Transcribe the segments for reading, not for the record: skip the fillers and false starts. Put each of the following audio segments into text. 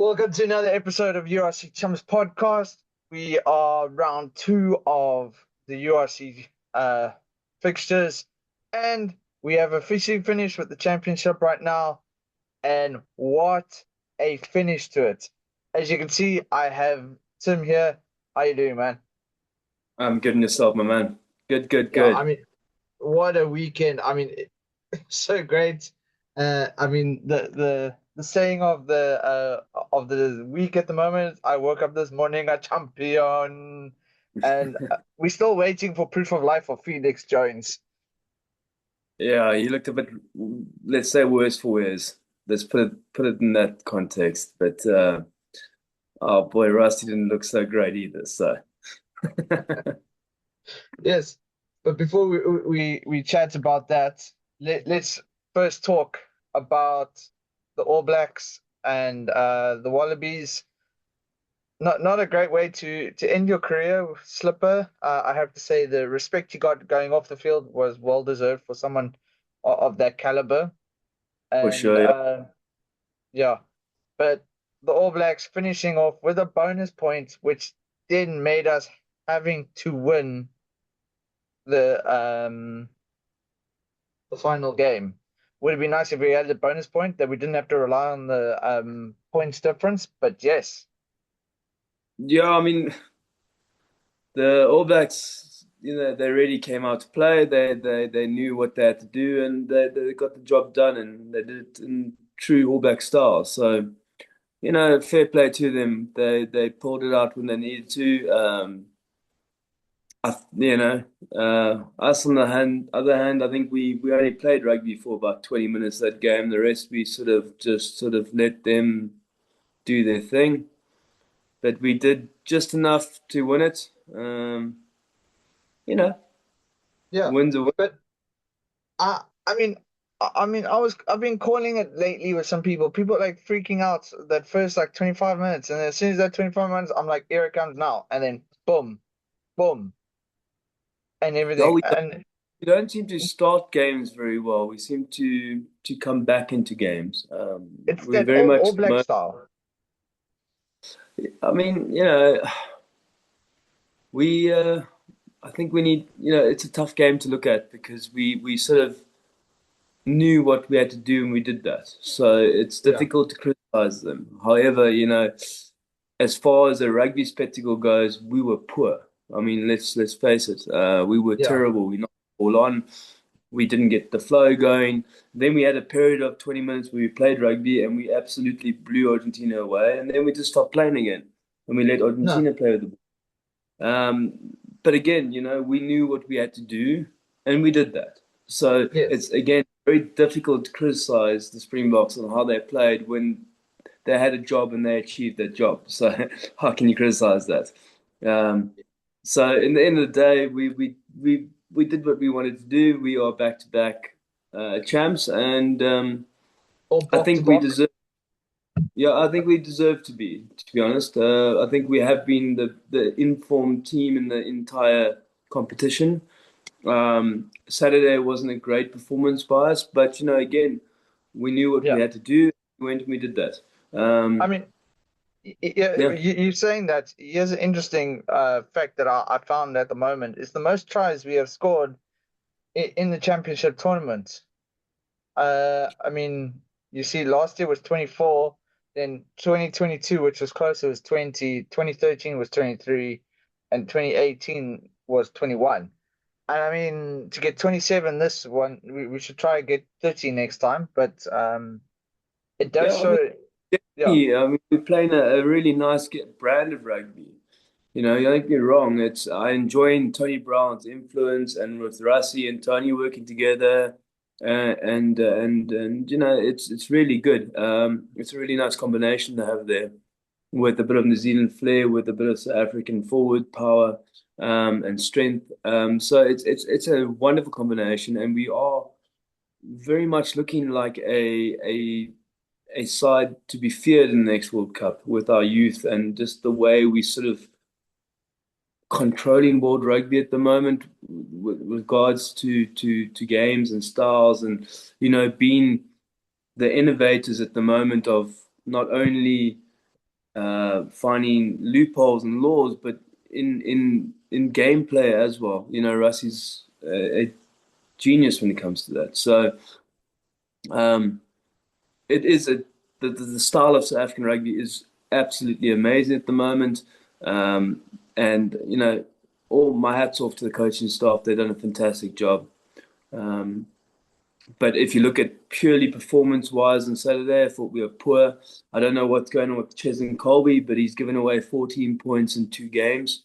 Welcome to another episode of URC Chumps podcast. We are round two of the URC fixtures, and we have officially finished with the championship right now. And what a finish to it! As you can see, I have Tim here. How you doing, man? I'm good in yourself, my man. Good, good, Yeah, good. what a weekend! So great. The saying of the week at the moment. I woke up this morning a champion, and we're still waiting for proof of life for Felix Jones. Yeah, he looked a bit, let's say, worse for wears. Let's put it in that context. But oh boy, Rusty didn't look so great either. So Yes, but before we chat about that, let's first talk about the All Blacks and the Wallabies. Not a great way to end your career, Slipper. I have to say the respect you got going off the field was well deserved for someone of that caliber. for And sure, yeah. yeah, but the All Blacks finishing off with a bonus point, which then made us having to win the um the final game. Would it be nice if we had the bonus point that we didn't have to rely on the points difference? But yes, Yeah, I mean, the All Blacks, they really came out to play. They knew what they had to do, and they got the job done, and they did it in true All Black style. So, fair play to them. They pulled it out when they needed to. Us on the other hand, I think we only played rugby for about 20 minutes that game. The rest we sort of let them do their thing, but we did just enough to win it. You know, yeah. wins a win. But I I mean I've been calling it lately with some people. People like freaking out that first like 25 minutes, and as soon as that 25 minutes, I'm like, here it comes now, and then boom, boom, and Yeah, everything. And we don't seem to start games very well. We seem to come back into games. it's We that very all much. black style. I mean, we. I think we need. It's a tough game to look at because we sort of knew what we had to do and we did that. So it's Yeah. difficult to criticize them. However, as far as the rugby spectacle goes, we were poor. I mean, let's face it. We were Yeah. terrible. We knocked the ball on. We didn't get the flow going. Then we had a period of 20 minutes where we played rugby and we absolutely blew Argentina away. And then we just stopped playing again and we let No. Argentina play with the ball. But again, we knew what we had to do and we did that. So Yes. it's again very difficult to criticize the Springboks on how they played when they had a job and they achieved their job. So how can you criticize that? Um, so in the end of the day, we did what we wanted to do. We are back to back champs, and Or I box to think we box. deserve. Yeah, I think we deserve to be. To be honest, I think we have been the informed team in the entire competition. Saturday wasn't a great performance by us, but again, we knew what we Yeah. had to do. We went and we did that. I Um, mean, yeah, yeah, you're saying that. Here's an interesting fact that I found at the moment is the most tries we have scored in the championship tournament. I mean, you see, last year was 24, then 2022, which was closer, was 20, 2013 was 23, and 2018 was 21. And I mean, to get 27 this one, we should try and get 30 next time. But it does yeah. I mean, show, yeah, yeah, I mean, we're playing a really nice brand of rugby. You don't get me wrong. I enjoy Tony Brown's influence and with Rassie and Tony working together, and it's really good. It's a really nice combination to have there with a bit of New Zealand flair, with a bit of South African forward power, and strength. So it's a wonderful combination, and we are very much looking like a side to be feared in the next World Cup with our youth and just the way we sort of controlling world rugby at the moment with regards to games and styles and being the innovators at the moment of not only finding loopholes and laws, but in gameplay as well. You know, Rusty's a genius when it comes to that. So um, it is the style of South African rugby is absolutely amazing at the moment. And you know, all my hats off to the coaching staff. They've done a fantastic job. Um, but if you look at purely performance-wise on Saturday, I thought we were poor. I don't know what's going on with Cheslin Colby, but he's given away 14 points in 2 games.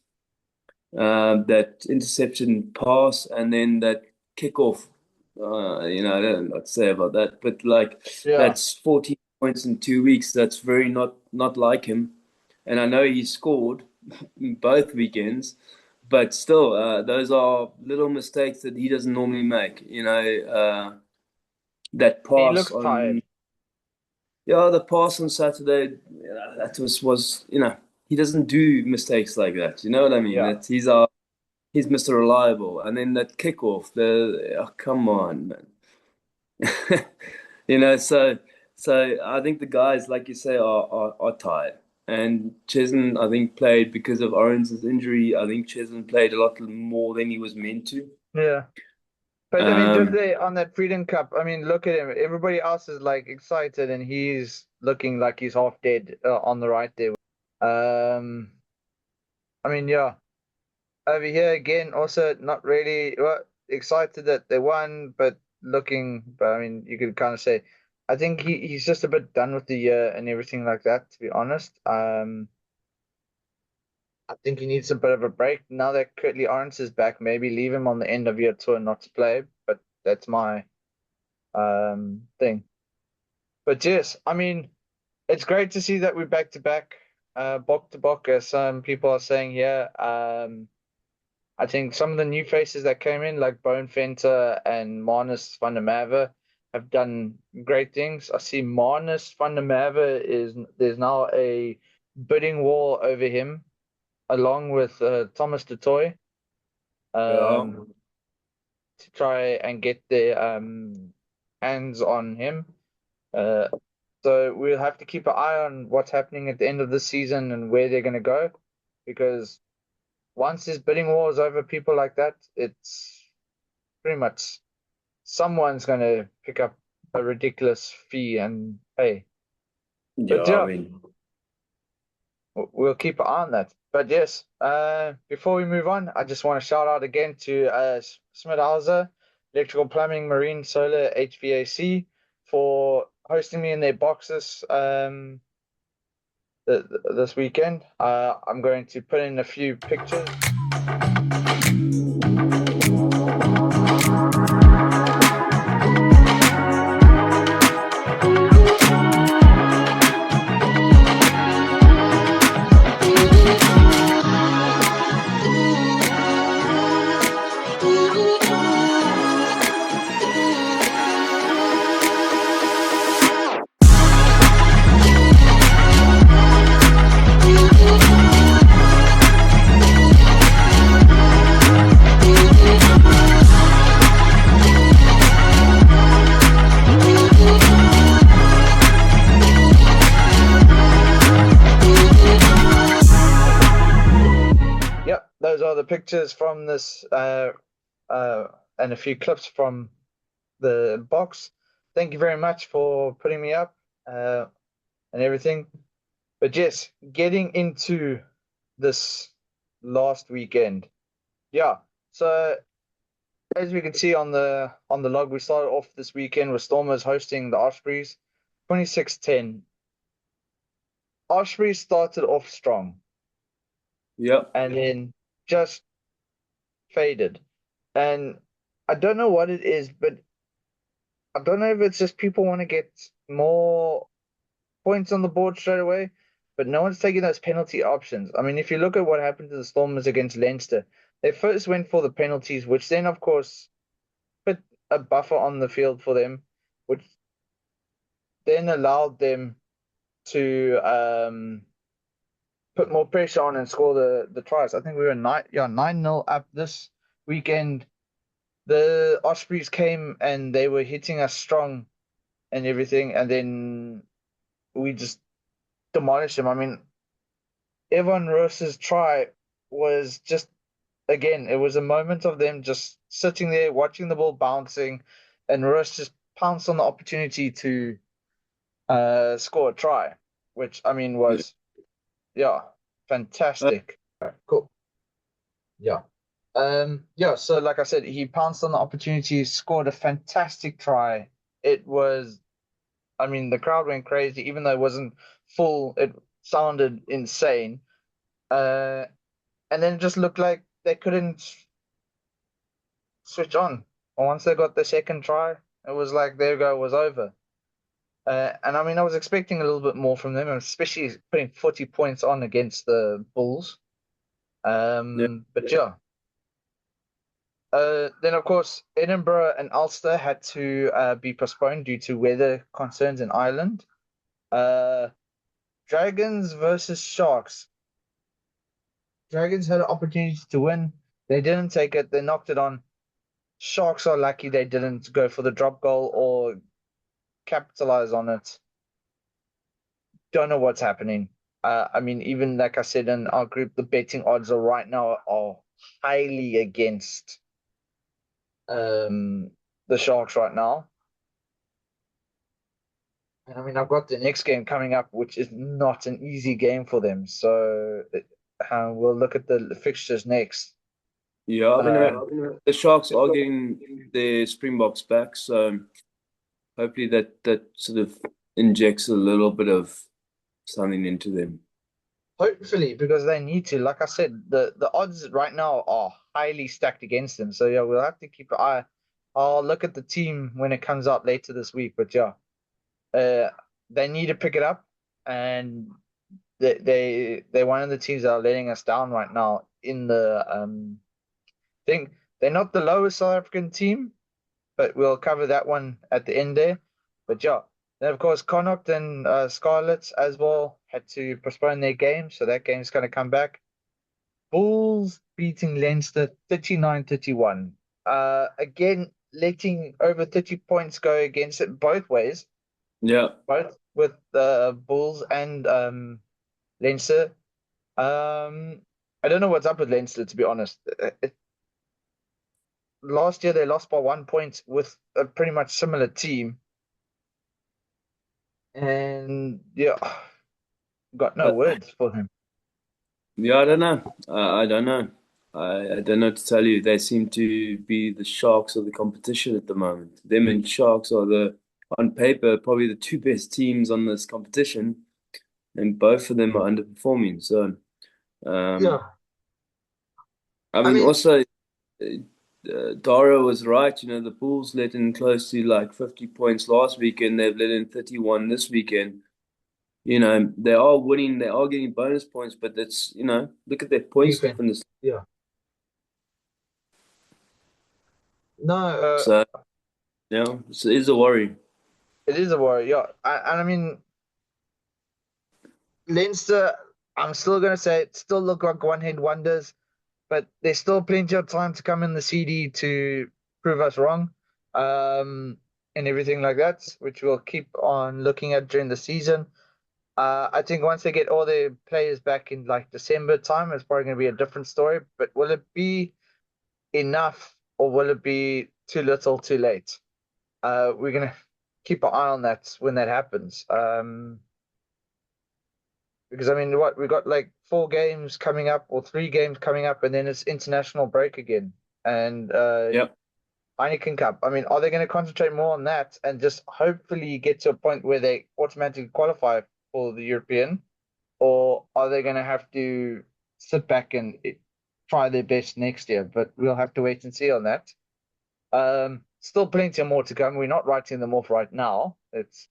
That interception pass and then that kickoff. You know, I don't know what to say about that, but like Yeah, that's 14 points in 2 weeks. That's very not like him. And I know he scored both weekends, but still, those are little mistakes that he doesn't normally make. You know, that he pass looks tired. on yeah, the pass on Saturday, that was you know he doesn't do mistakes like that. You know what I mean? Yeah. That he's Mr. Reliable, and then that kickoff, the oh, come on, man. You know, so I think the guys, like you say, are tired. And Chesn, I think, played because of Orange's injury. I think Chesn played a lot more than he was meant to. Yeah. But I mean, just Um, there on that Freedom Cup, I mean, look at him. Everybody else is like excited, and he's looking like he's half dead on the right there. Um, I mean, yeah, over here again, also not really well, excited that they won, but looking. But I mean, you could kind of say, I think he's just a bit done with the year and everything like that. To be honest, I think he needs a bit of a break now that Curtly Arns is back. Maybe leave him on the end of year tour not to play, but that's my thing. But yes, I mean, it's great to see that we're back to back, Bokke to Bokke, as some people are saying here. I think some of the new faces that came in, like Bone Venter and Marnus van der Merwe, have done great things. I see Marnus van der Merwe is there's now a bidding war over him, along with Thomas de Toy, yeah, um, to try and get their hands on him. Uh, So we'll have to keep an eye on what's happening at the end of this season and where they're going to go, because once this bidding war is over, people like that, it's pretty much someone's going to pick up a ridiculous fee and pay. But yeah. I yeah, mean, we'll keep an eye on that. But yes, before we move on, I just want to shout out again to Smithhauser, Electrical Plumbing, Marine, Solar, HVAC for hosting me in their boxes. This weekend. I'm going to put in a few pictures. Yep, those are the pictures from this and a few clips from the box. Thank you very much for putting me up and everything. But yes, getting into this last weekend. Yeah. So as we can see on the log, we started off this weekend with Stormers hosting the Ospreys, 26-10. Ospreys started off strong yeah, and then just faded. And I don't know what it is, but I don't know if it's just people want to get more points on the board straight away, but no one's taking those penalty options. I mean, if you look at what happened to the Stormers against Leinster, they first went for the penalties, which then, of course, put a buffer on the field for them, which then allowed them to put more pressure on and score the tries. I think we were 9-0 up this weekend. The Ospreys came and they were hitting us strong and everything, and then we just demolished them. I mean, Evan Ross's try was just, again, it was a moment of them just sitting there watching the ball bouncing, and Ross just pounced on the opportunity to score a try, which I mean Yeah. was, yeah, fantastic. Cool. Yeah. Yeah, so like I said, he pounced on the opportunity, scored a fantastic try. It was, I mean, the crowd went crazy, even though it wasn't full, it sounded insane. Uh, and then it just looked like they couldn't switch on. And once they got the second try, it was like their go was over. And I mean, I was expecting a little bit more from them, especially putting 40 points on against the Bulls. Yeah. But yeah. Then, of course, Edinburgh and Ulster had to be postponed due to weather concerns in Ireland. Uh, Dragons versus Sharks. Dragons had an opportunity to win. They didn't take it. They knocked it on. Sharks are lucky they didn't go for the drop goal or capitalize on it. Don't know what's happening. I mean, even like I said in our group, the betting odds are right now are highly against um, the Sharks right now. And I mean, I've got the next game coming up, which is not an easy game for them. So we'll look at the fixtures next. Yeah, I mean, Um, the Sharks are getting their Springboks back, so hopefully that sort of injects a little bit of something into them. Hopefully, because they need to. Like I said, the odds right now are highly stacked against them. So yeah, we'll have to keep an eye. I'll look at the team when it comes out later this week. But yeah, uh, they need to pick it up, and they're one of the teams that are letting us down right now in the thing. They're not the lowest South African team, but we'll cover that one at the end there. But yeah, then of course Connacht and Scarlets as well had to postpone their game, so that game's going to come back. Bulls beating Leinster 39-31. Again, letting over 30 points go against it both ways, Yeah, both with the Bulls and Leinster. I don't know what's up with Leinster, to be honest. Last year they lost by 1 point with a pretty much similar team, and yeah, got no I, words for him. yeah, I don't know. I don't know. I don't know to tell you. They seem to be the Sharks of the competition at the moment. Them and Sharks are on paper, probably the two best teams on this competition, and both of them are underperforming. So, um, Yeah, I I mean, mean, also, Dara was right. You know, the Bulls let in close to like 50 points last weekend. They've let in 31 this weekend. You know, they are winning, they are getting bonus points, but that's, look at their points defense. difference. Yeah. No, So, it is a worry. it is a worry. Yeah, and I mean, Leinster, I'm still gonna say it still look like one-hit wonders, but there's still plenty of time to come in the CD to prove us wrong, um, and everything like that, which we'll keep on looking at during the season. I think once they get all their players back in like December time, it's probably going to be a different story. But will it be enough or will it be too little, too late? We're going to keep an eye on that when that happens. Because I mean, what we got like 4 games coming up or 3 games coming up, and then it's international break again, and Yep. Heineken Cup. I mean, are they going to concentrate more on that and just hopefully get to a point where they automatically qualify for the European? Or are they going to have to sit back and try their best next year? But we'll have to wait and see on that. Still plenty more to come. We're not writing them off right now. It's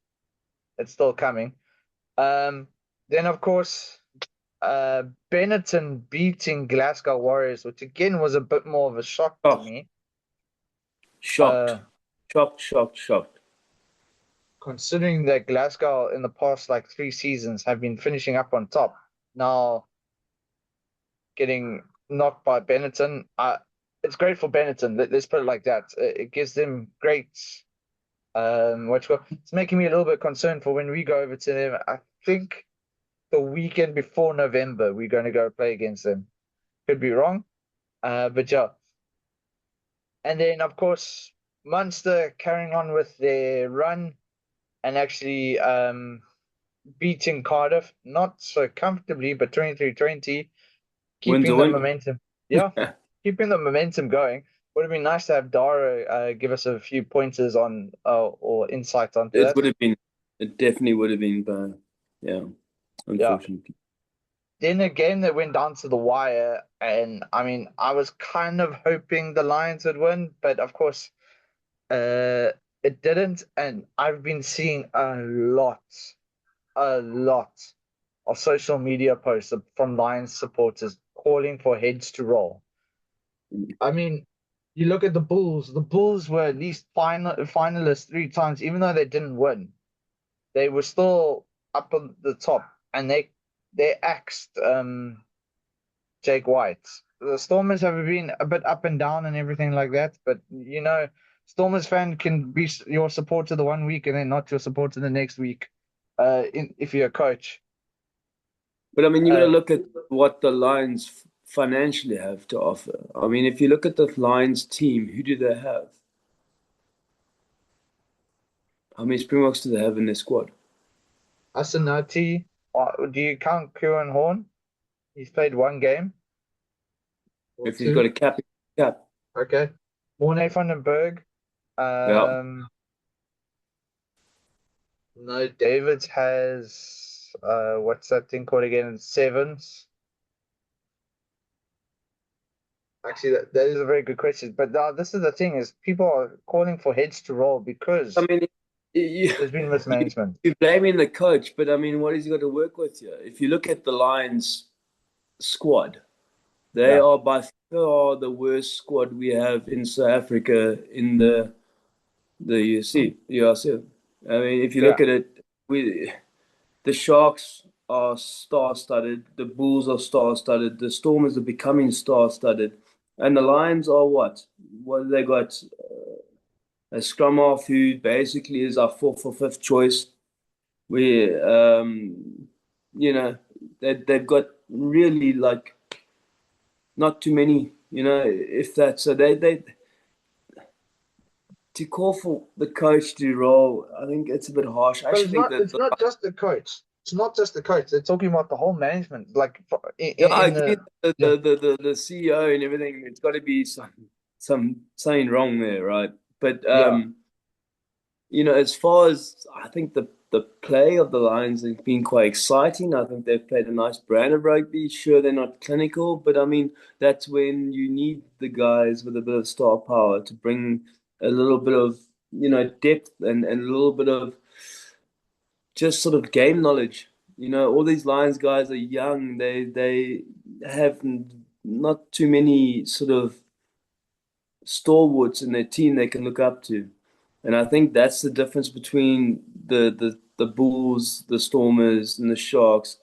still coming. Um, then of course, Benetton beating Glasgow Warriors, which again was a bit more of a shock to Shocked, me. shocked, Uh, shocked, shocked, shocked. Considering that Glasgow in the past like 3 seasons have been finishing up on top. Now getting knocked by Benetton. It's great for Benetton. Let's put it like that. It gives them great. It's making me a little bit concerned for when we go over to them. I think the weekend before November we're going to go play against them. Could be wrong, but yeah. And then of course Munster carrying on with their run and actually beating Cardiff, not so comfortably, but 23-20, Wins a keeping the win. momentum. Yeah, keeping the momentum going. Would have been nice to have Dara give us a few pointers on or insights onto It that. would have been, it definitely would have been, but yeah, Yeah. unfortunately. Then a game that went down to the wire, and I mean, I was kind of hoping the Lions would win, but of course, uh, it didn't. And I've been seeing a lot of social media posts from Lions supporters calling for heads to roll. I mean, you look at the Bulls. The Bulls were at least finalists three times, even though they didn't win. They were still up on the top, and they axed Jake White. The Stormers have been a bit up and down and everything like that, but you know, Stormers fan can be your supporter the one week and then not your supporter the next week. If you're a coach. But I mean, you got to Uh, look at what the Lions financially have to offer. I mean, if you look at the Lions team, who do they have? How many Springboks do they have in their squad? Asanati, do you count Kieran Horn? He's played one game or If he's got two. a cap, cap. Okay. Mornay van den Berg. Yeah. No, David has what's that thing called again? Sevens. Actually, that is a very good question. But this is the thing: is people are calling for heads to roll I because mean, you, there's been you, mismanagement. you're blaming the coach, but I mean, what has he got to work with here? If you look at the Lions squad, they Yeah, are by far the worst squad we have in South Africa in the URC. I mean, if you yeah. look at it, the Sharks are star-studded, the Bulls are star-studded, the Stormers are becoming star-studded, and the Lions are what? What have they got? A scrum half who basically is our fourth or fifth choice. We, you know, they've got really like not too many, if that. So they to call for the coach to roll, I think it's a bit harsh. I But actually think that it's not just the coach. It's not just the coach. They're talking about the whole management. Like yeah, I in agree the that yeah, the CEO and everything, it's got to be something wrong there, right? But yeah. as far as I think the play of the Lions has been quite exciting. I think they've played a nice brand of rugby. Sure, they're not clinical, but I mean that's when you need the guys with a bit of star power to bring a little bit of depth and a little bit of just sort of game knowledge. All these Lions guys are young. They have not too many sort of stalwarts in their team they can look up to. And I think that's the difference between the Bulls, the Stormers, and the Sharks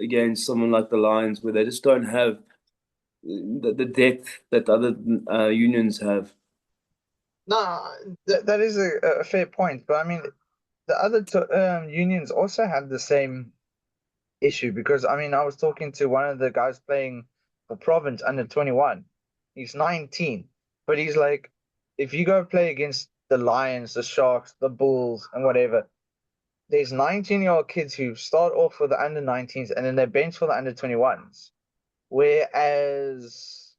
against someone like the Lions, where they just don't have the depth that other unions have. No, that is a fair point. But I mean, the other unions also had the same issue because I mean, I was talking to one of the guys playing for Province under 21. He's 19, but he's like, if you go play against the Lions, the Sharks, the Bulls, and whatever, there's 19-year-old kids who start off for the under 19s and then they bench for the under 21s. Whereas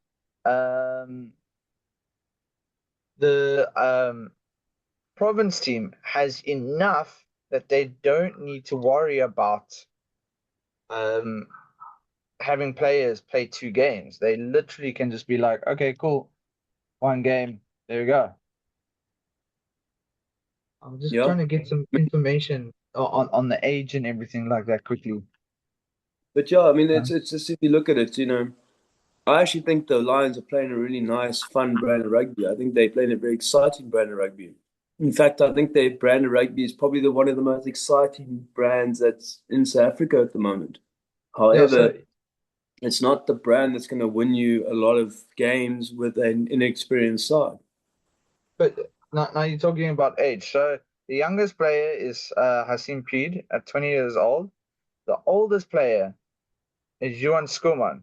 the Province team has enough that they don't need to worry about um, having players play two games. They literally can just be like, okay, cool, one game, there we go. I'm just Yeah. trying to get some information on the age and everything like that quickly. But yeah, I mean, Yeah. it's just if you look at it, I actually think the Lions are playing a really nice, fun brand of rugby. I think they're playing a very exciting brand of rugby. In fact, I think their brand of rugby is probably one of the most exciting brands that's in South Africa at the moment. Yeah, so However, it's not the brand that's going to win you a lot of games with an inexperienced side. but now you're talking about age. So the youngest player is Hassim Peed at 20 years old. The oldest player is Johan Skuman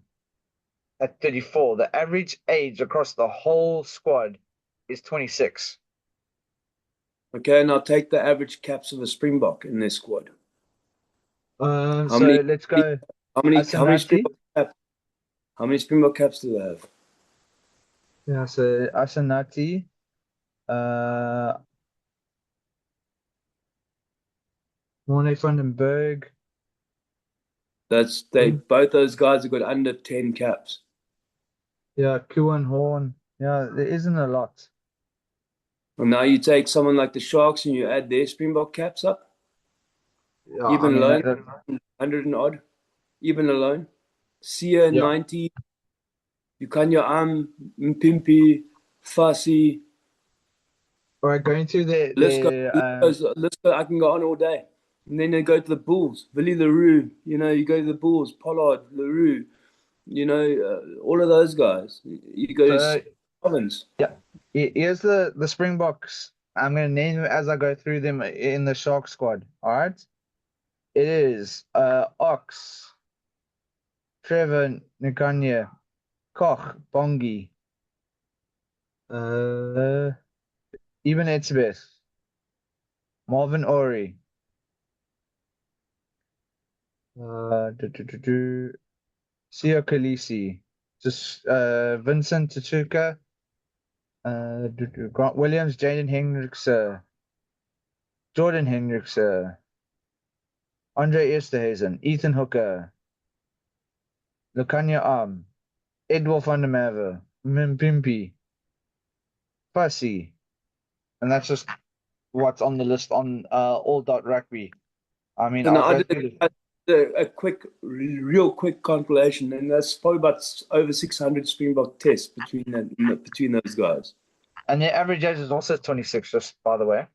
at 34. The average age across the whole squad is 26. Okay, and I'll take the average caps of a Springbok in their squad. How So many? let's go How many Asanati. Springbok caps? How many Springbok caps do they have? Yeah, so Asanati. Uh, Morne van den Berg. That's they. Both those guys have got under 10 caps. Yeah, Kuan Horn. Yeah, there isn't a lot. And now you take someone like the Sharks and you add their Springbok caps up, Yeah, I even mean alone, 100 and odd, even alone. Sia yeah. 90, Yukanya Mpimpi, Fasi. All right, going to List goes, the I can go on all day. And then they go to the Bulls, Willie LaRue, you go to the Bulls, Pollard, LaRue, all of those guys. You go to so Collins. yeah. Here's the Springboks. I'm gonna name them as I go through them in the Shark squad. All right. It is Ox, Trevor Nkanya, Koch, Bongi, uh Eben Etzebeth, Marvin Ori, Sio Khaleesi, just Vincent Tachuka, Grant Williams, Jaden Hendricks, Jordan Hendricks, Andre Esterhuizen, Ethan Hooker, Lukanya Edward van der Merwe, Mpimpy, Fussy, and that's just what's on the list on all dot rugby. I mean, So now I'll I go did through a quick, real quick calculation, and that's probably about over 600 Springbok tests between those guys. and the average age is also 26, just by the way.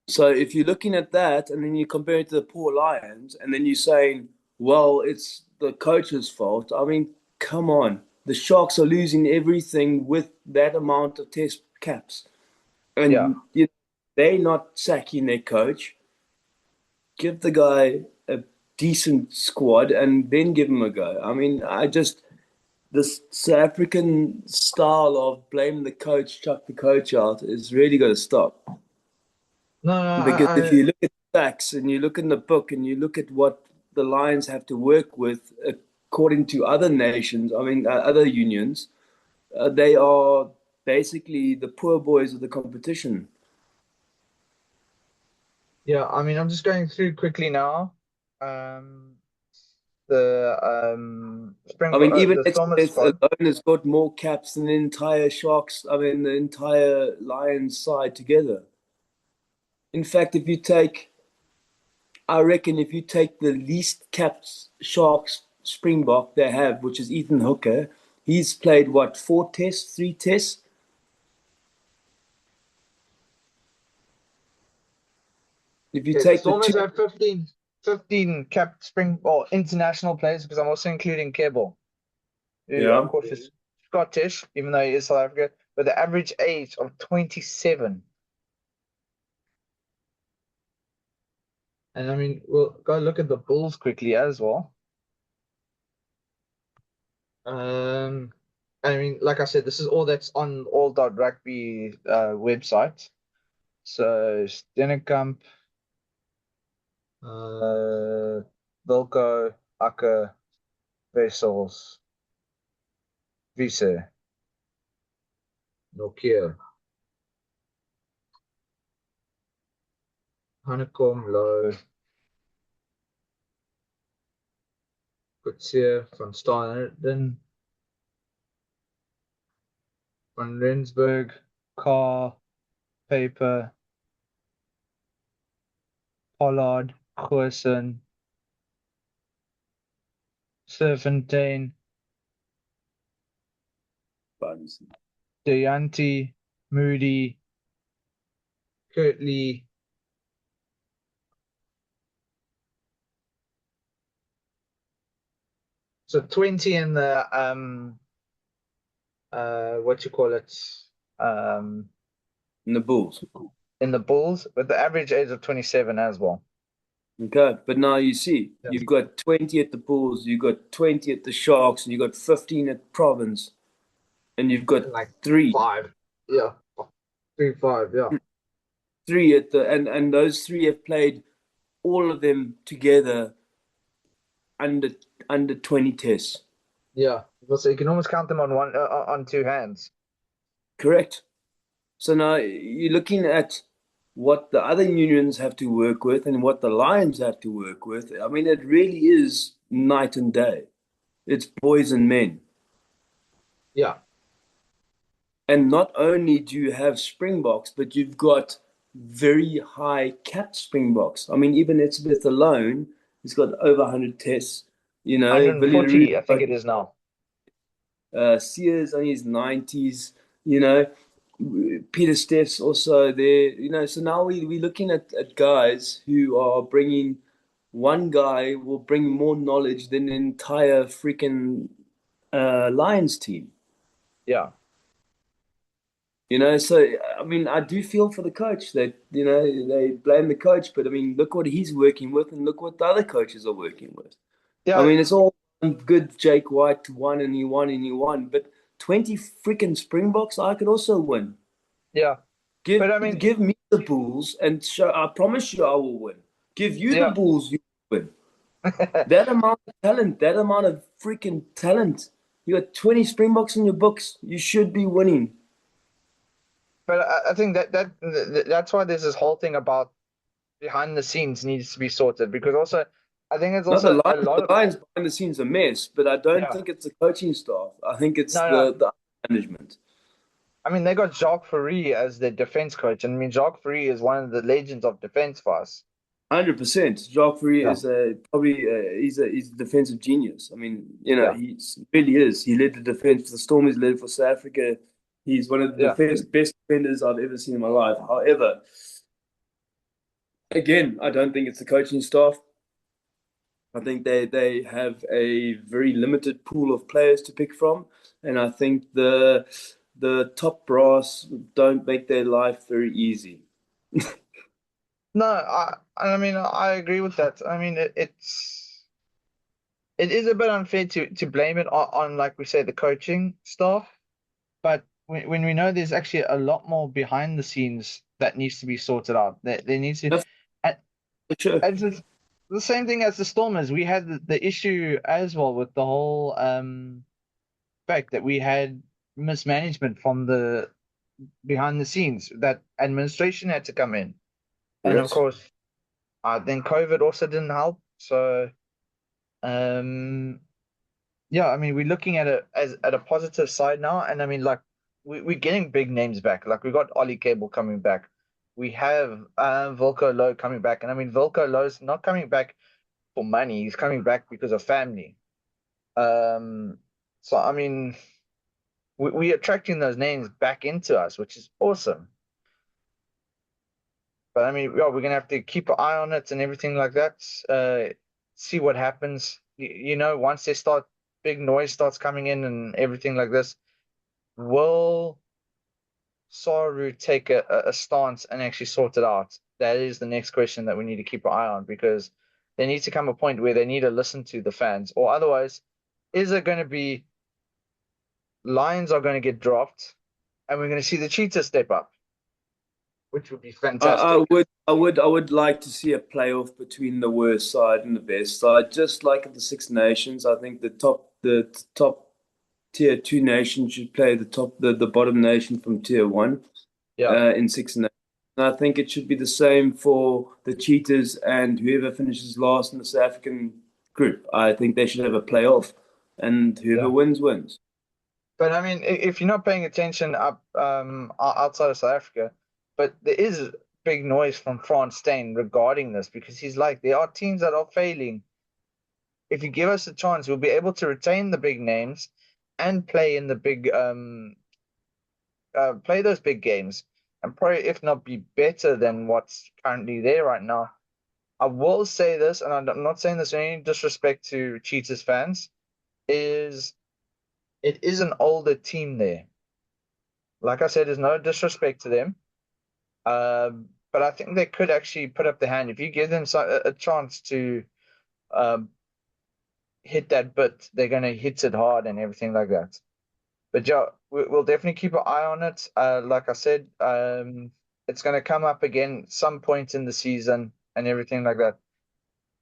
So if you're looking at that, and then you compare it to the poor Lions, and then you're saying, well, it's the coach's fault. I mean, come on. The Sharks are losing everything with that amount of test caps. Yeah. And they're not sacking their coach. Give the guy a decent squad and then give him a go. I mean, this South African style of blame the coach, chuck the coach out is really got to stop. No, Because if you look at the facts and you look in the book and you look at what the Lions have to work with according to other nations, I mean, other unions, they are basically the poor boys of the competition. yeah, I mean, I'm just going through quickly now. Um, the I mean, even the Stormers Express squad. alone has got more caps than the entire Sharks, I mean, the entire Lions side together. In fact, I reckon if you take the least capped Sharks Springbok they have, which is Ethan Hooker, he's played what, 4 tests, 3 tests? If you Okay, the take the two, Stormers have 15 capped spring or international players because I'm also including Kebble, who of yeah, course is Scottish, even though he is South Africa, with the average age of 27. And I mean, we'll go look at the Bulls quickly as well. Um, I mean, like I said, this is all that's on all.rugby website. So Stenenkamp, uh, Wilco, Akker, Wessels, Wiese, Nokia, Hanekom, Low, Coetzee, Van Staden, Van Rensburg, Carr, Paper, Pollard, Goosen, Serfontein, buns. Deyanti, Moody, Kirtley, so 20 in the what you call it um And the Bulls. in the Bulls with the average age of 27 as well. Okay, but now you see, Yeah. you've got 20 at the Bulls, you've got 20 at the Sharks, and you've got 15 at Province, and you've got And like three, 5. Yeah. 3, 5. Yeah. three at the, and those three have played all of them together under under 20 tests. Yeah. So you can almost count them on on 2 hands. Correct. So now you're looking at what the other unions have to work with and what the Lions have to work with. I mean, it really is night and day. It's boys and men. Yeah. And not only do you have Springboks, but you've got very high capped Springboks. I mean, even Elizabeth alone has got over 100 tests. You know, Billy Root, 140, I think it is now. Sears on his 90s, you know, Peter Steff's also there, you know. So now we're looking at guys who are bringing one guy will bring more knowledge than the entire freaking Lions team. Yeah. You know, so I mean, I do feel for the coach that, you know, they blame the coach, but I mean, look what he's working with and look what the other coaches are working with. I Yeah. mean, it's all good. Jake White won and he won and he won, but 20 freaking Springboks, I could also win. Yeah. Give But I mean, give me the Bulls and show, I promise you I will win. Give you the yeah. Bulls, you win. That amount of talent, that amount of freaking talent. You got 20 Springboks in your books. You should be winning. But I think that's why there's this whole thing about behind the scenes needs to be sorted because also I think it's Not also a The lot of Lions behind the scenes a mess, but I don't yeah. think it's the coaching staff. I think it's No, no. the management. I mean, they got Jacques Faris as their defense coach, and I mean, Jacques Faris is one of the legends of defense for us. 100%. Joffrey Yeah, is probably he's a defensive genius. I mean, you know, yeah, he really is. He led the defense for the Stormers, led for South Africa. He's one of the yeah, best defenders I've ever seen in my life. However, again, I don't think it's the coaching staff. I think they have a very limited pool of players to pick from, and I think the top brass don't make their life very easy. No, I mean, I agree with that. I mean, it is a bit unfair to blame it on like we say the coaching staff, but when we know there's actually a lot more behind the scenes that needs to be sorted out. There needs to, That's and, for sure. and it's the same thing as the Stormers. We had the issue as well with the whole fact that we had mismanagement from the behind the scenes that administration had to come in, and of Correct. course, then COVID also didn't help. So, um, yeah, I mean, we're looking at it as at a positive side now, and I mean, like we're getting big names back. Like we got Ollie Cable coming back. We have Volko Low coming back, and I mean, Volko Low's not coming back for money. He's coming back because of family. Um, so I mean, we're attracting those names back into us, which is awesome. But I mean, yeah, we're gonna have to keep an eye on it and everything like that. See what happens. You know, once they start, big noise starts coming in and everything like this, will Saru take a stance and actually sort it out? That is the next question that we need to keep an eye on because there needs to come a point where they need to listen to the fans, or otherwise, is it going to be Lions are going to get dropped, and we're going to see the Cheetahs step up, which would be fantastic. I would like to see a playoff between the worst side and the best side, just like at the Six Nations. I think the top tier two nation should play the bottom nation from tier one Yeah, in Six Nations. And I think it should be the same for the Cheetahs and whoever finishes last in the South African group. I think they should have a playoff, and whoever yeah. wins wins. But I mean, if you're not paying attention up outside of South Africa, but there is big noise from Franz Steyn regarding this because he's like, there are teams that are failing. If you give us a chance, we'll be able to retain the big names and play in the big play those big games and probably if not be better than what's currently there right now. I will say this, and I'm not saying this in any disrespect to Cheetahs fans, is it is an older team there. Like I said, there's no disrespect to them. but I think they could actually put up the hand if you give them a chance to um, hit that bit. They're going to hit it hard and everything like that. But yeah, we'll definitely keep an eye on it. Like I said, it's going to come up again some point in the season and everything like that.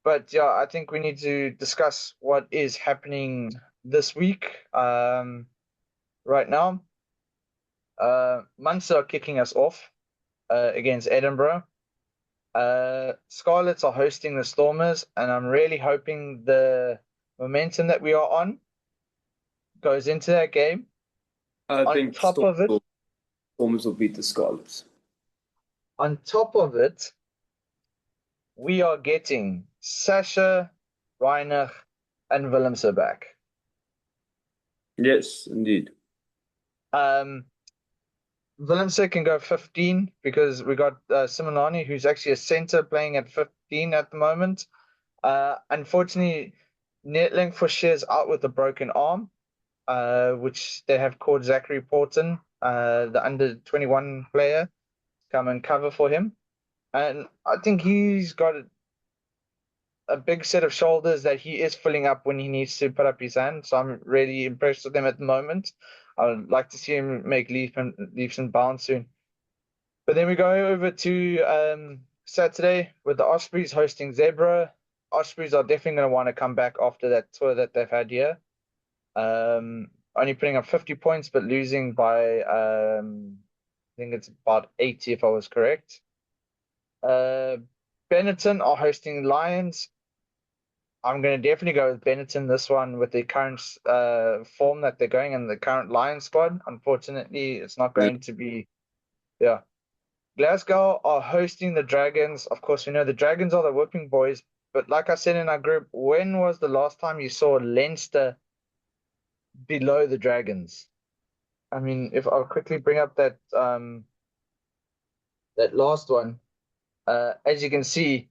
But yeah, I think we need to discuss what is happening this week. Right now, Munster are kicking us off against Edinburgh. Scarlets are hosting the Stormers, and I'm really hoping the momentum that we are on goes into that game. I On think top of it, Stormers will beat the Scarlets. on top of it, we are getting Sasha, Reinach, and Willemse back. Yes, indeed. Um, Willemse can go 15 because we got Simonani, who's actually a center playing at 15 at the moment. Unfortunately, Netlink for shares out with a broken arm, which they have called Zachary Porton, the under 21 player, come and cover for him. And I think he's got a big set of shoulders that he is filling up when he needs to put up his hand. So I'm really impressed with him at the moment. I would like to see him make leaps and bounds soon. But then we go over to Saturday with the Ospreys hosting Zebra. Ospreys are definitely going to want to come back after that tour that they've had here. Only putting up 50 points, but losing by, I think it's about 80 if I was correct. Benetton are hosting Lions. I'm going to definitely go with Benetton this one with the current form that they're going in the current Lions squad. Unfortunately, it's not going to be, yeah. Glasgow are hosting the Dragons. Of course, we know the Dragons are the whipping boys, but like I said in our group, when was the last time you saw Leinster below the Dragons? I mean, if I'll quickly bring up that that last one, as you can see,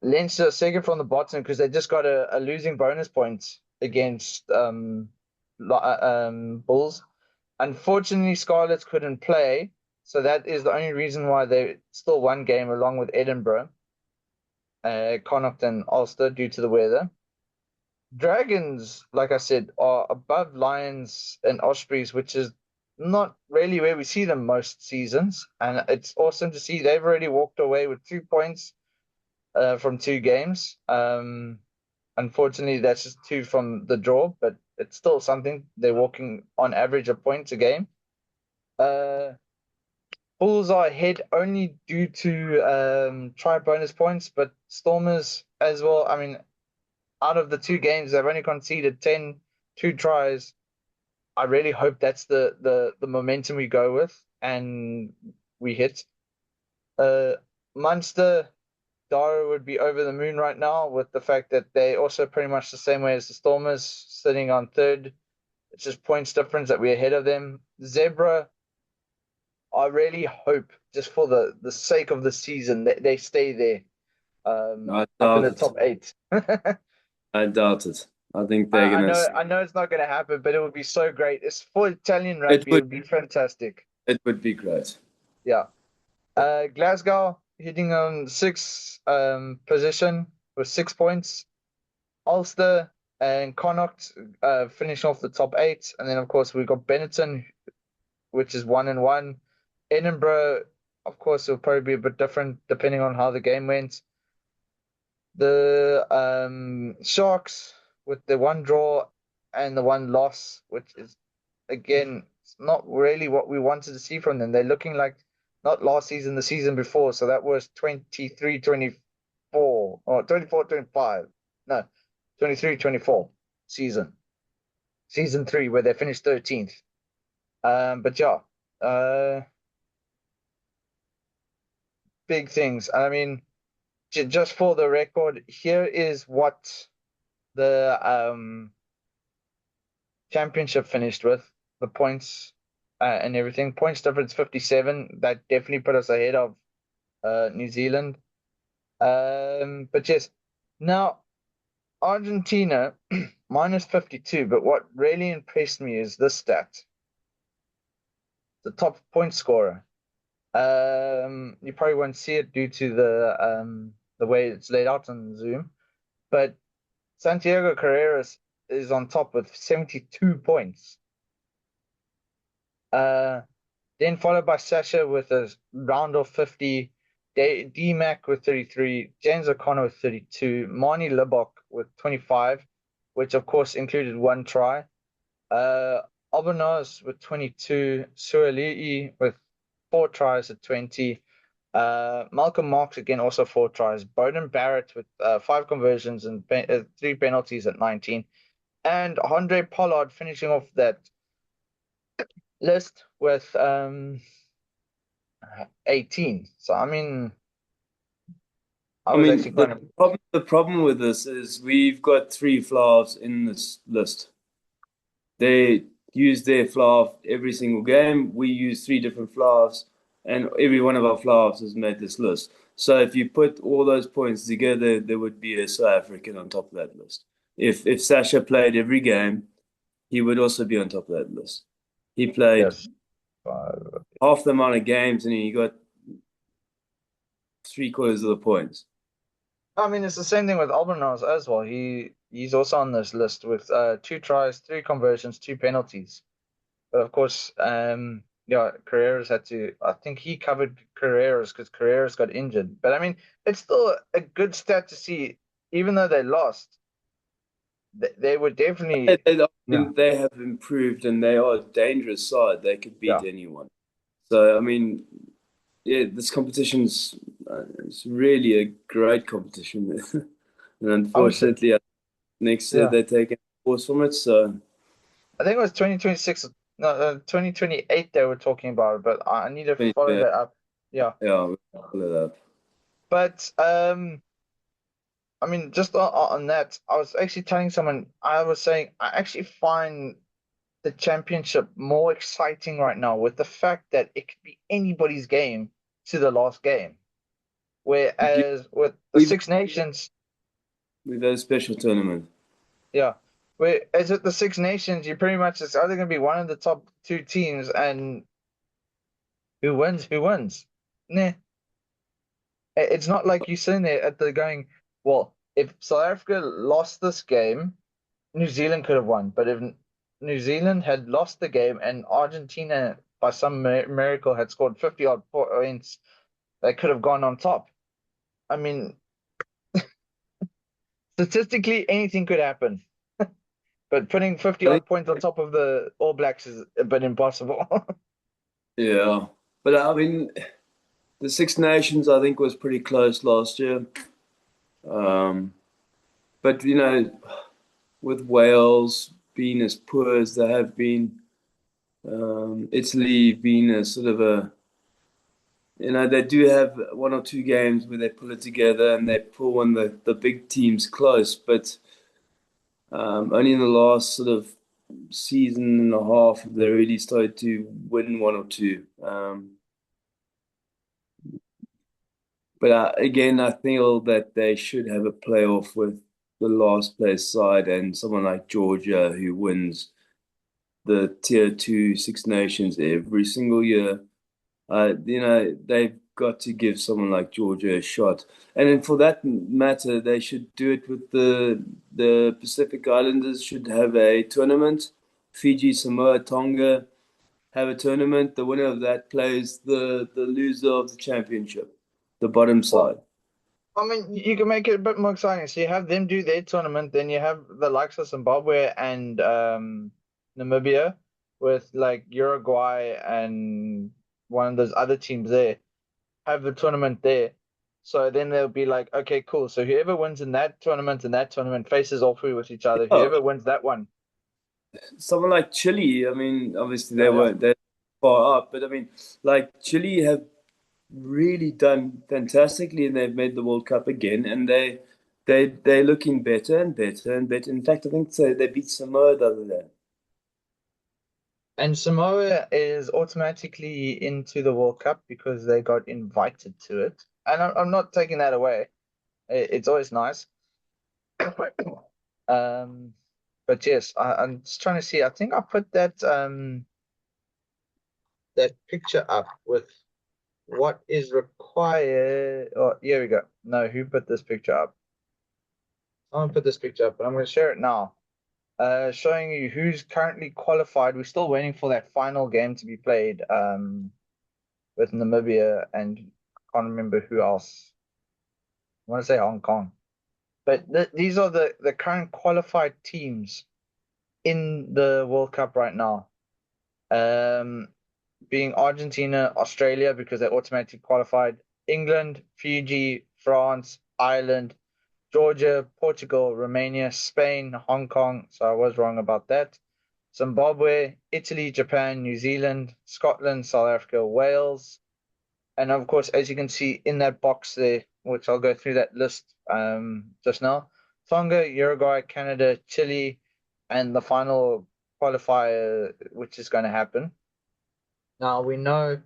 Leinster second from the bottom because they just got a losing bonus point against Bulls. Unfortunately, Scarlets couldn't play, so that is the only reason why they still won game along with Edinburgh, Connacht and Ulster due to the weather. Dragons, like I said, are above Lions and Ospreys, which is not really where we see them most seasons. And it's awesome to see they've already walked away with 2 points from 2 games. Unfortunately, that's just 2 from the draw, but it's still something. They're walking on average a point a game. Bulls are ahead only due to try bonus points, but Stormers as well. I mean, out of the 2 games, they've only conceded 2 tries. I really hope that's the momentum we go with and we hit. Munster, Dara would be over the moon right now with the fact that they also pretty much the same way as the Stormers, sitting on third. It's just points difference that we're ahead of them. Zebra, I really hope, just for the sake of the season, that they stay there I up in doubt the it. top 8. I doubt it. I think they're gonna. I know it's not going to happen, but it would be so great. It's for Italian It rugby. It would. would be fantastic. It would be great. Yeah. Glasgow hitting on 6th position with 6 points. Ulster and Connacht finishing off the top 8. And then, of course, we've got Benetton, which is 1-1. Edinburgh, of course, will probably be a bit different depending on how the game went. The Sharks with the 1 draw and the 1 loss, which is, again, it's not really what we wanted to see from them. They're looking like not last season, the season before. So that was 23-24 or 24-25. No, 23-24 season. Season 3, where they finished 13th. But yeah, big things. I mean, just for the record, here is what the championship finished with, the points and everything. Points difference 57. That definitely put us ahead of New Zealand. But yes, now Argentina minus 52. But what really impressed me is this stat: the top point scorer. You probably won't see it due to the way it's laid out on Zoom, but Santiago Carreras is on top with 72 points. Uh, then followed by Sasha with a round of 50, D-Mac with 33, James O'Connor with 32, Marnie Libok with 25, which of course included one try. Uh, Albanaz with 22, Suali'i with 4 tries at 20. Malcolm Marks again also 4 tries. Bowden Barrett with 5 conversions and 3 penalties at 19. And Andre Pollard finishing off that list with 18. So I mean, I I was actually mean, kind of the problem with this is we've got three flowers in this list. They use their flower every single game. We use three different flowers, and every one of our flowers has made this list. So if you put all those points together, there would be a South African on top of that list. If Sasha played every game, he would also be on top of that list. He played yes. half the amount of games and he got three-quarters of the points. I mean, it's the same thing with Albanaz as well. He's also on this list with 2 tries, 3 conversions, 2 penalties. But of course, yeah, Carreras had to. I think he covered Carreras because Carreras got injured. But I mean, it's still a good stat to see, even though they lost. They were They, definitely, they, I yeah, mean, they have improved and they are a dangerous side. They could beat yeah. anyone. So, I mean, yeah, this competition's it's really a great competition. And I was, unfortunately, next year yeah. they're taking a course from it. So, I think it was 2026, no, 2028 they were talking about it, but I need to follow yeah, that up. Yeah, yeah, we'll follow it up. but I mean, just on that, I was actually telling someone, I was saying, I actually find the championship more exciting right now with the fact that it could be anybody's game to the last game. Yeah, Whereas with the we've Six Nations, we've had a special tournament. yeah, whereas with the Six Nations, you pretty much it's either going to be one of the top 2 teams, and who wins. Nah, it's not like you sitting there at the going, well, if South Africa lost this game, New Zealand could have won. But if New Zealand had lost the game and Argentina, by some miracle, had scored 50 odd points, they could have gone on top. I mean, statistically, anything could happen. But putting 50 I think, odd points on top of the All Blacks is a bit impossible. yeah, but I mean, the Six Nations I think was pretty close last year. Um, but with Wales being as poor as they have been, Italy being a sort of a, they do have one or two games where they pull it together and they pull one of the big teams close, but only in the last sort of season and a half have they really started to win one or two. But again, I feel that they should have a playoff with the last place side and someone like Georgia who wins the tier two Six Nations every single year. They've got to give someone like Georgia a shot. And then for that matter, they should do it with the Pacific Islanders should have a tournament. Fiji, Samoa, Tonga have a tournament. The winner of that plays the loser of the championship, the bottom Well, side. I mean, you can make it a bit more exciting. So you have them do their tournament, then you have the likes of Zimbabwe and Namibia with like Uruguay and one of those other teams there have the tournament there. So then they'll be like, okay, cool. So whoever wins in that tournament and that tournament faces all three with each other. Oh, Whoever wins that one. someone like Chile, I mean, obviously they Yeah, yeah. weren't that far up, but I mean, like Chile have really done fantastically and they've made the World Cup again and they're looking better and better and better. In fact, I think so they beat Samoa the other day. And Samoa is automatically into the World Cup because they got invited to it. And I'm not taking that away. It's always nice. Um, but yes, I'm just trying to see. I think I put that picture up with what is required. Oh, here we go. No, who put this picture up? Someone put this picture up, but I'm going to share it now. Showing you who's currently qualified. We're still waiting for that final game to be played with Namibia, and I can't remember who else. I want to say Hong Kong. But these are the current qualified teams in the World Cup right now. Being Argentina, Australia, because they're automatically qualified, England, Fiji, France, Ireland, Georgia, Portugal, Romania, Spain, Hong Kong. So I was wrong about that. Zimbabwe, Italy, Japan, New Zealand, Scotland, South Africa, Wales. And of course, as you can see in that box there, which I'll go through that list just now, Tonga, Uruguay, Canada, Chile, and the final qualifier, which is going to happen. Now we know,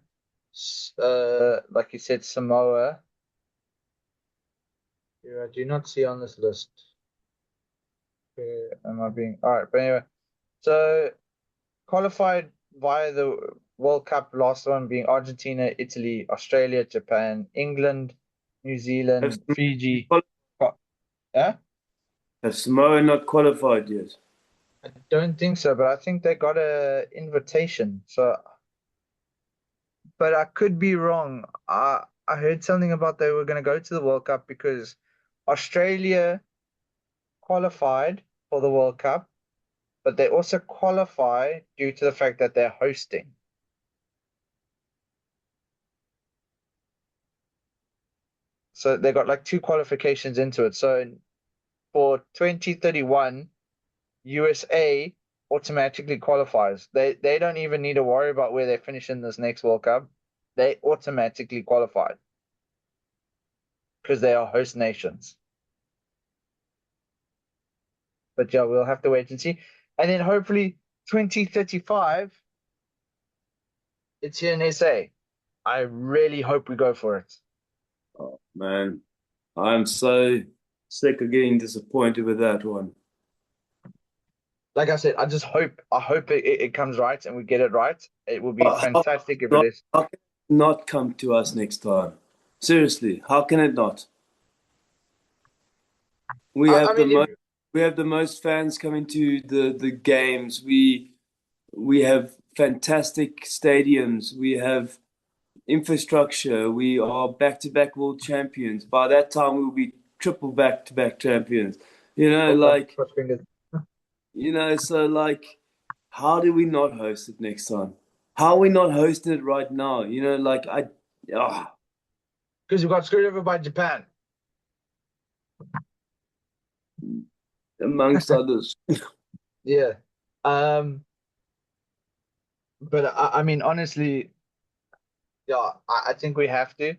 like you said, Samoa, who I do not see on this list. Where am I being? All right, but anyway, so qualified via the World Cup, last one being Argentina, Italy, Australia, Japan, England, New Have Zealand, Fiji. Yeah, have Samoa not qualified yet? I don't think so, but I think they got a invitation. So, but I could be wrong. I heard something about they were going to go to the World Cup because Australia qualified for the World Cup, but they also qualify due to the fact that they're hosting. So they got like two qualifications into it. So for 2031, USA automatically qualifies. They don't even need to worry about where they finish in this next World Cup. They automatically qualified because they are host nations. But yeah, we'll have to wait and see. And then hopefully 2035, it's here in SA. I really hope we go for it. Oh, man, I'm so sick of getting disappointed with that one. Like I said, I hope it comes right and we get it right. It would be How, fantastic if it is. how can it not come to us next time? Seriously, how can it not? We I have the mean, most we have the most fans coming to the games. We have fantastic stadiums. We have infrastructure. We are back-to-back world champions. By that time, we'll be triple back-to-back champions. You know, hope I like, cross fingers. so like, how do we not host it next time? How are we not hosting it right now? Like ah, Because we got screwed over by Japan. amongst others. Yeah. Um, but I mean, honestly, yeah, I think we have to.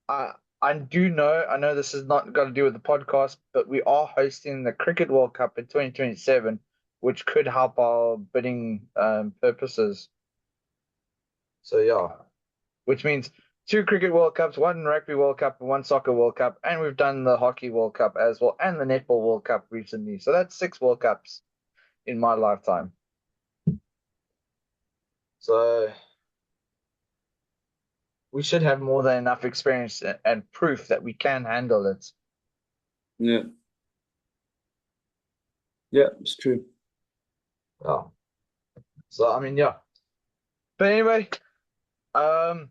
I I know this has not got to do with the podcast, but we are hosting the Cricket World Cup in 2027, which could help our bidding purposes. So yeah, which means two Cricket World Cups, one Rugby World Cup, and one Soccer World Cup, and we've done the Hockey World Cup as well, and the Netball World Cup recently. So that's six World Cups in my lifetime. So we should have more than enough experience and proof that we can handle it. Yeah, yeah, it's true. Yeah. So I mean, yeah. But anyway, um,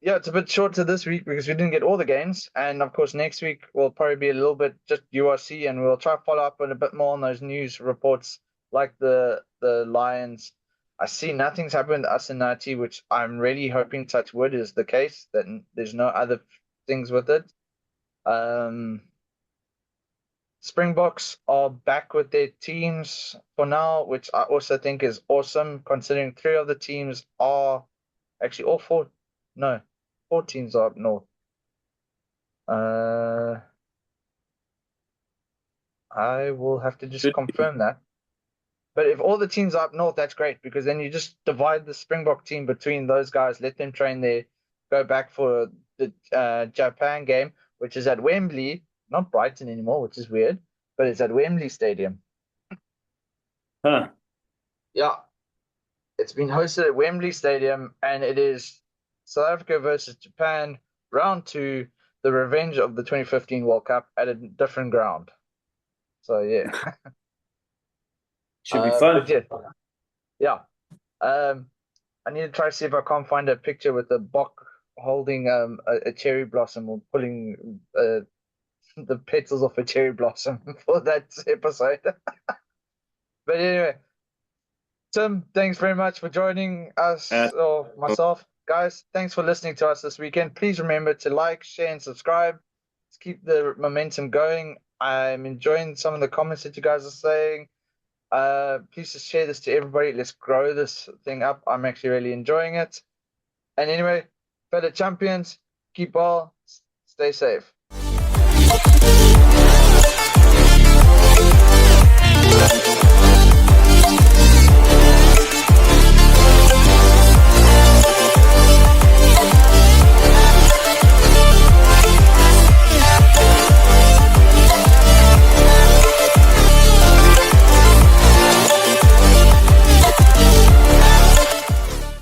yeah, it's a bit short to this week because we didn't get all the games, and of course next week will probably be a little bit just URC, and we'll try to follow up on a bit more on those news reports like the Lions. I see nothing's happened to us in IT, which I'm really hoping, touch wood, is the case that there's no other things with it. Um, Springboks are back with their teams for now, which I also think is awesome, considering three of the teams are actually all four. No, four teams are up north. Uh, I will have to just Should be. confirm that. But if all the teams are up north, that's great because then you just divide the Springbok team between those guys, let them train there, go back for the Japan game, which is at Wembley, not Brighton anymore, which is weird, but it's at Wembley Stadium. Huh. Yeah, it's been hosted at Wembley Stadium, and it is South Africa versus Japan, round 2, the revenge of the 2015 World Cup at a different ground. So yeah, Should be fun. but yeah. I need to try to see if I can't find a picture with the Bokke holding a cherry blossom or pulling the petals off a cherry blossom for that episode. But anyway, Tim, thanks very much for joining us, or myself. Guys, thanks for listening to us this weekend. Please remember to like, share, and subscribe. Let's keep the momentum going. I'm enjoying some of the comments that you guys are saying. Please just share this to everybody. Let's grow this thing up. I'm actually really enjoying it. And anyway, fellow champions, keep well, stay safe.